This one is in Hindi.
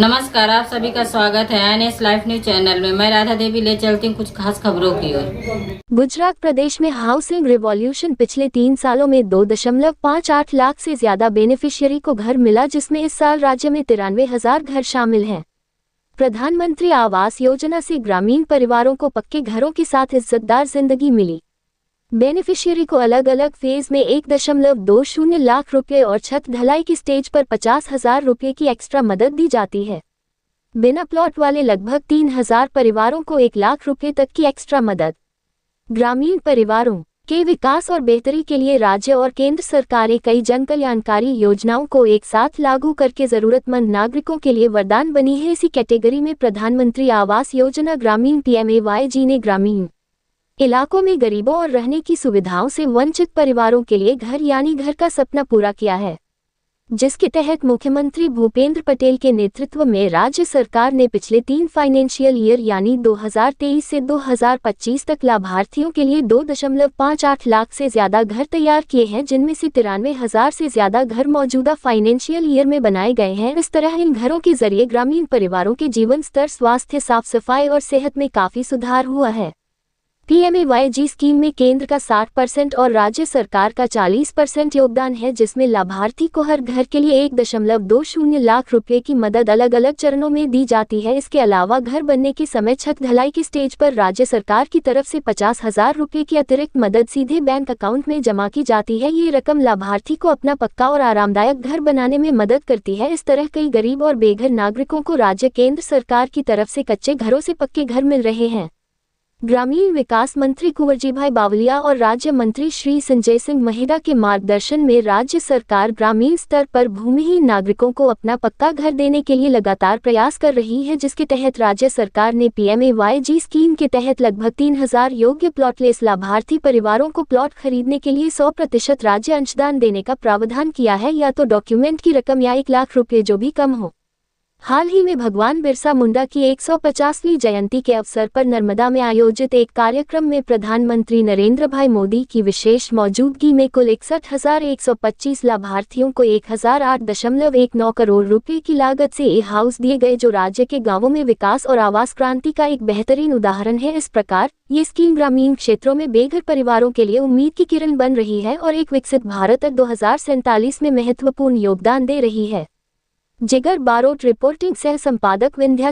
नमस्कार, आप सभी का स्वागत है एनएस लाइफ न्यूज चैनल में। मैं राधा देवी ले चलती हूँ कुछ खास खबरों की ओर। गुजरात प्रदेश में हाउसिंग रिवॉल्यूशन पिछले 3 सालों में 2.58 लाख से ज्यादा बेनिफिशियरी को घर मिला, जिसमें इस साल राज्य में 93,000 घर शामिल हैं। प्रधानमंत्री आवास योजना से ग्रामीण परिवारों को पक्के घरों के साथ इज्जतदार जिंदगी मिली। बेनिफिशियरी को अलग अलग फेज में 1.20 लाख रुपये और छत ढलाई की स्टेज पर 50,000 रुपये की एक्स्ट्रा मदद दी जाती है। बिना प्लॉट वाले लगभग 3,000 परिवारों को 1 लाख रुपये तक की एक्स्ट्रा मदद। ग्रामीण परिवारों के विकास और बेहतरी के लिए राज्य और केंद्र सरकारें कई जनकल्याणकारी योजनाओं को एक साथ लागू करके जरूरतमंद नागरिकों के लिए वरदान बनी है। इसी कैटेगरी में प्रधानमंत्री आवास योजना ग्रामीण PMAY ने ग्रामीण इलाकों में गरीबों और रहने की सुविधाओं से वंचित परिवारों के लिए घर यानी घर का सपना पूरा किया है, जिसके तहत मुख्यमंत्री भूपेंद्र पटेल के नेतृत्व में राज्य सरकार ने पिछले 3 फाइनेंशियल ईयर यानी 2023 से 2025 तक लाभार्थियों के लिए 2.58 लाख से ज्यादा घर तैयार किए हैं, जिनमें से 93,000 से ज्यादा घर मौजूदा फाइनेंशियल ईयर में बनाए गए हैं। इस तरह इन घरों के जरिए ग्रामीण परिवारों के जीवन स्तर, स्वास्थ्य, साफ सफाई और सेहत में काफी सुधार हुआ है। PMAY स्कीम में केंद्र का 60% और राज्य सरकार का 40% योगदान है, जिसमें लाभार्थी को हर घर के लिए 1.20 लाख रुपये की मदद अलग अलग चरणों में दी जाती है। इसके अलावा घर बनने के समय छत ढलाई की स्टेज पर राज्य सरकार की तरफ से 50,000 रुपये की अतिरिक्त मदद सीधे बैंक अकाउंट में जमा की जाती है। ये रकम लाभार्थी को अपना पक्का और आरामदायक घर बनाने में मदद करती है। इस तरह कई गरीब और बेघर नागरिकों को राज्य केंद्र सरकार की तरफ से कच्चे घरों से पक्के घर मिल रहे हैं। ग्रामीण विकास मंत्री कुंवरजीभाई बावलिया और राज्य मंत्री श्री संजय सिंह महिदा के मार्गदर्शन में राज्य सरकार ग्रामीण स्तर पर भूमिहीन नागरिकों को अपना पक्का घर देने के लिए लगातार प्रयास कर रही है, जिसके तहत राज्य सरकार ने PMAY स्कीम के तहत लगभग 3,000 योग्य प्लॉटलेस लाभार्थी परिवारों को प्लॉट खरीदने के लिए 100% राज्य अंशदान देने का प्रावधान किया है, या तो डॉक्यूमेंट की रकम या 1 लाख रुपये जो भी कम हो। हाल ही में भगवान बिरसा मुंडा की 150वीं जयंती के अवसर पर नर्मदा में आयोजित एक कार्यक्रम में प्रधानमंत्री नरेंद्र भाई मोदी की विशेष मौजूदगी में कुल 61,125 लाभार्थियों को 1,008.19 करोड़ रुपए की लागत से ए हाउस दिए गए, जो राज्य के गांवों में विकास और आवास क्रांति का एक बेहतरीन उदाहरण है। इस प्रकार ये स्कीम ग्रामीण क्षेत्रों में बेघर परिवारों के लिए उम्मीद की किरण बन रही है और एक विकसित भारत 2047 में महत्वपूर्ण योगदान दे रही है। जिगर बारोट रिपोर्टिंग, सह संपादक विंध्या।